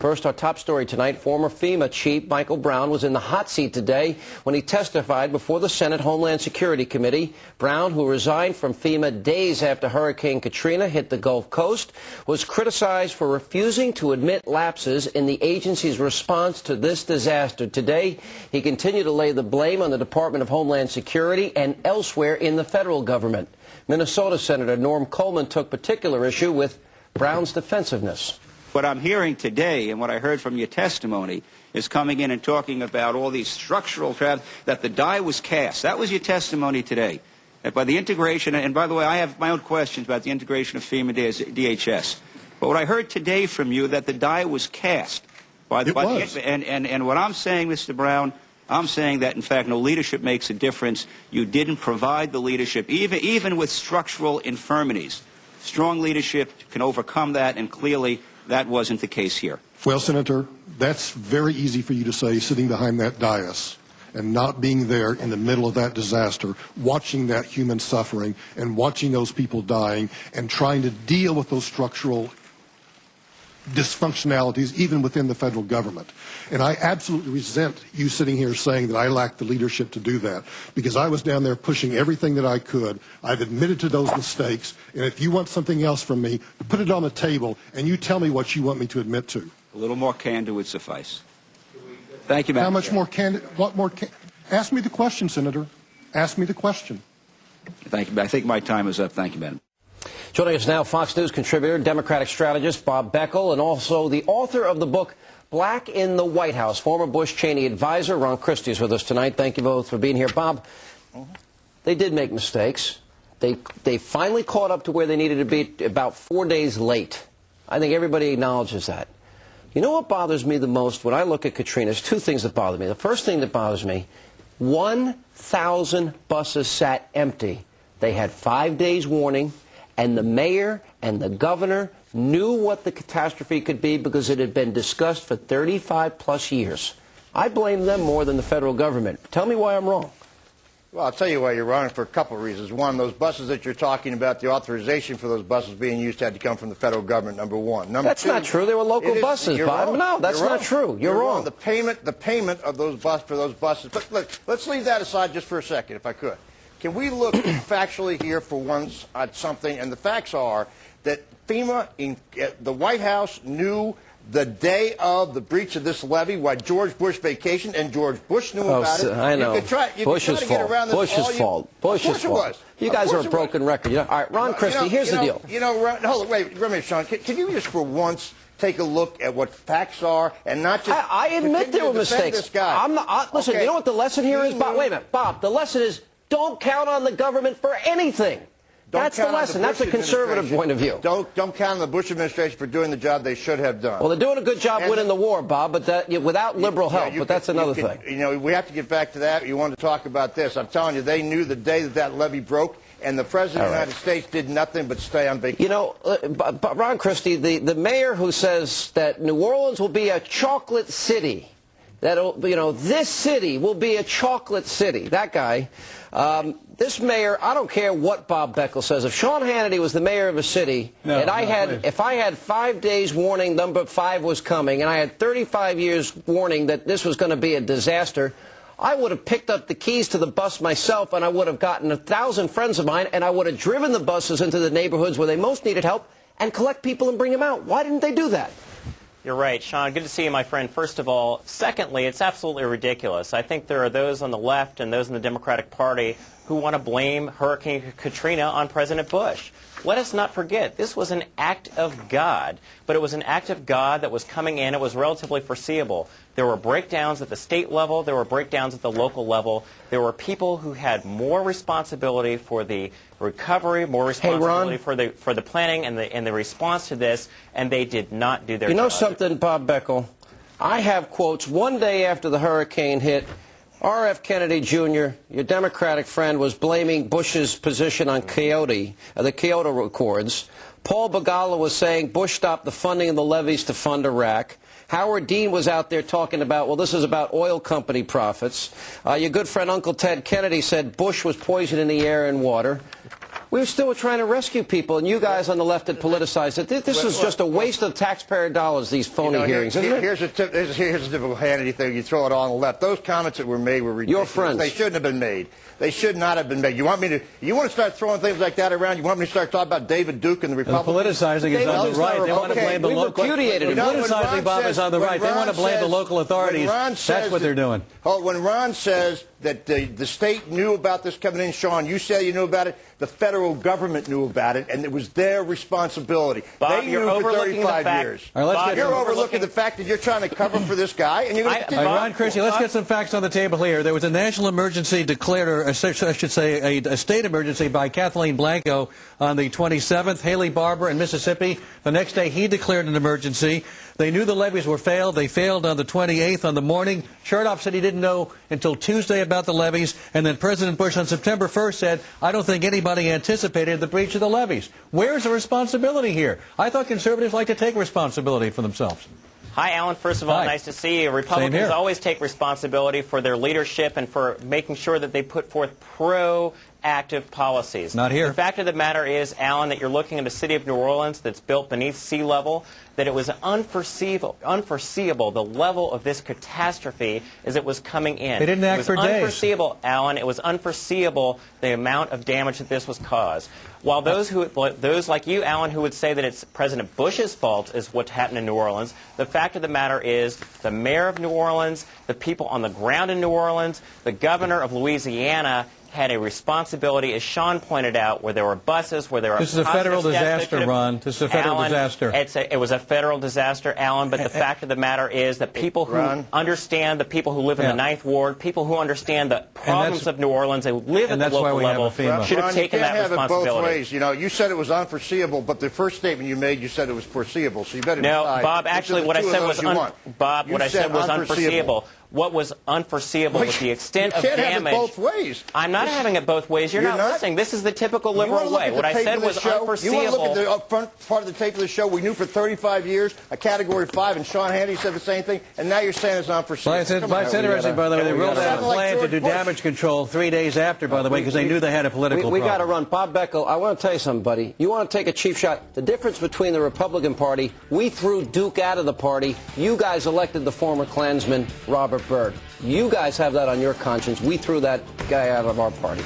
First, our top story tonight, former FEMA chief Michael Brown was in the hot seat today when he testified before the Senate Homeland Security Committee. Brown, who resigned from FEMA days after Hurricane Katrina hit the Gulf Coast, was criticized for refusing to admit lapses in the agency's response to this disaster. Today, he continued to lay the blame on the Department of Homeland Security and elsewhere in the federal government. Minnesota Senator Norm Coleman took particular issue with Brown's defensiveness. What I'm hearing today and what I heard from your testimony is coming in and talking about all these structural traps, that the die was cast. That was your testimony today. That by the integration, and by the way, I have my own questions about the integration of FEMA DHS. But what I heard today from you, that the die was cast. And what I'm saying, Mr. Brown, I'm saying that, in fact, no leadership makes a difference. You didn't provide the leadership, even with structural infirmities. Strong leadership can overcome that, and clearly that wasn't the case here. Well, Senator, that's very easy for you to say, sitting behind that dais and not being there in the middle of that disaster, watching that human suffering and watching those people dying and trying to deal with those structural dysfunctionalities even within the federal government. And I absolutely resent you sitting here saying that I lack the leadership to do that, because I was down there pushing everything that I could. I've admitted to those mistakes, and if you want something else from me, put it on the table and you tell me what you want me to admit to. A little more candor would suffice. Thank you, Madam How much Chair. more candor? What more? Ask me the question, Senator. Ask me the question. Thank you. I think my time is up. Thank you, Madam. Joining us now, Fox News contributor, Democratic strategist Bob Beckel, and also the author of the book Black in the White House, former Bush-Cheney advisor Ron Christie is with us tonight. Thank you both for being here. Bob, they did make mistakes. They finally caught up to where they needed to be about 4 days late. I think everybody acknowledges that. You know what bothers me the most when I look at Katrina? There's two things that bother me. The first thing that bothers me, 1,000 buses sat empty. They had 5 days warning. And the mayor and the governor knew what the catastrophe could be because it had been discussed for 35-plus years. I blame them more than the federal government. Tell me why I'm wrong. Well, I'll tell you why you're wrong for a couple of reasons. One, those buses that you're talking about, the authorization for those buses being used had to come from the federal government, number one. Number That's two, not true. They were local buses, Bob. Wrong. No, that's not true. You're wrong. The payment of those for those buses. But look, let's leave that aside just for a second, if I could. Can we look factually here for once at something? And the facts are that FEMA, the White House, knew the day of the breach of this levee while George Bush vacationed, and George Bush knew about it. I know. Bush's fault. Bush's fault. Bush's fault. You guys are a broken record. All right, Ron Christie, here's the deal. Hold on, wait a minute, Sean. Can you just for once take a look at what facts are and not just... I admit there were mistakes. This guy. I'm not, listen, okay. You know what the lesson here is, Bob? Wait a minute, Bob. The lesson is don't count on the government for anything. That's the lesson. That's a conservative point of view. Don't count on the Bush administration for doing the job they should have done. Well, they're doing a good job winning the war, Bob, but that, without liberal help. But that's another thing. You know, we have to get back to that. You want to talk about this. I'm telling you, they knew the day that levee broke, and the President of the United States did nothing but stay on vacation. You know, Ron Christie, the mayor who says that New Orleans will be a chocolate city, that, this city will be a chocolate city, that guy... this mayor, I don't care what Bob Beckel says. If Sean Hannity was the mayor of a city, and if I had 5 days warning, number 5 was coming, and I had 35 years warning that this was going to be a disaster, I would have picked up the keys to the bus myself, and I would have gotten 1,000 friends of mine, and I would have driven the buses into the neighborhoods where they most needed help and collect people and bring them out. Why didn't they do that? You're right, Sean. Good to see you, my friend, first of all. Secondly, it's absolutely ridiculous. I think there are those on the left and those in the Democratic Party who want to blame Hurricane Katrina on President Bush. Let us not forget, this was an act of God, but it was an act of God that was coming in. It was relatively foreseeable. There were breakdowns at the state level. There were breakdowns at the local level. There were people who had more responsibility for the recovery, more responsibility for the planning and the response to this, and they did not do their job. You know something, Bob Beckel? I have quotes. One day after the hurricane hit, R.F. Kennedy Jr., your Democratic friend, was blaming Bush's position on the Kyoto Accords. Paul Begala was saying Bush stopped the funding of the levees to fund Iraq. Howard Dean was out there talking about, well, this is about oil company profits. Your good friend Uncle Ted Kennedy said Bush was poisoning the air and water. We still were trying to rescue people, and you guys on the left had politicized it. This is just a waste of taxpayer dollars, these phony hearings, isn't it? Here's a typical Hannity thing. You throw it on the left. Those comments that were made were ridiculous. Your friends. They shouldn't have been made. They should not have been made. You want to start throwing things like that around? You want me to start talking about David Duke and the Republicans? Politicizing is on the right. They want to blame the local. Politicizing, Bob, is on the right. They want to blame the local authorities. That's what they're doing. When Ron says that the state knew about this coming in, Sean, you say you knew about it. The federal government knew about it, and it was their responsibility. Bob, they you're knew for overlooking 35 the fact. years. All right, Bob, You're overlooking the fact that you're trying to cover for this guy, and you're going to continue. Ron Christie, let's get some facts on the table here. There was a national emergency declared, or I should say a state emergency by Kathleen Blanco on the 27th. Haley Barbour in Mississippi. The next day he declared an emergency. They knew the levees were failed. They failed on the 28th on the morning. Chertoff said he didn't know until Tuesday about the levees. And then President Bush on September 1st said, I don't think anybody anticipated the breach of the levees. Where's the responsibility here? I thought conservatives like to take responsibility for themselves. Hi, Alan. First of all, nice to see you. Republicans always take responsibility for their leadership and for making sure that they put forth proactive policies. Not here. The fact of the matter is, Alan, that you're looking at a city of New Orleans that's built beneath sea level, that it was unforeseeable the level of this catastrophe as it was coming in. They didn't act for days. It was unforeseeable, Alan. It was unforeseeable the amount of damage that this was caused. While those like you, Alan, who would say that it's President Bush's fault is what happened in New Orleans, the fact of the matter is the mayor of New Orleans, the people on the ground in New Orleans, the governor of Louisiana had a responsibility, as Sean pointed out, where there were buses, where there were... This is a federal disaster, Ron. This is a federal disaster. It was a federal disaster, Alan, but the fact of the matter is that people who understand, the people who live in the Ninth Ward, people who understand the problems of New Orleans and live at the local level should have taken that responsibility. You can't have it both ways. You know, you said it was unforeseeable, but the first statement you made, you said it was foreseeable, so you better decide. No, Bob, actually what I said was unforeseeable. What was unforeseseeable was the extent of damage. You can't have it both ways. I'm not having it both ways. You're not listening. This is the typical liberal way. What I said was unforeseeable. You want to look at the front part of the tape of the show? We knew for 35 years a Category 5, and Sean Hannity said the same thing, and now you're saying it's unforeseeable. It's interesting, by the way. They rolled out a plan to do damage control 3 days after, by the way, because they knew they had a political problem. We got to run. Bob Beckel, I want to tell you something, buddy. You want to take a cheap shot. The difference between the Republican Party, we threw Duke out of the party. You guys elected the former Klansman, Robert Byrd. You guys have that on your conscience. We threw that guy out of our party.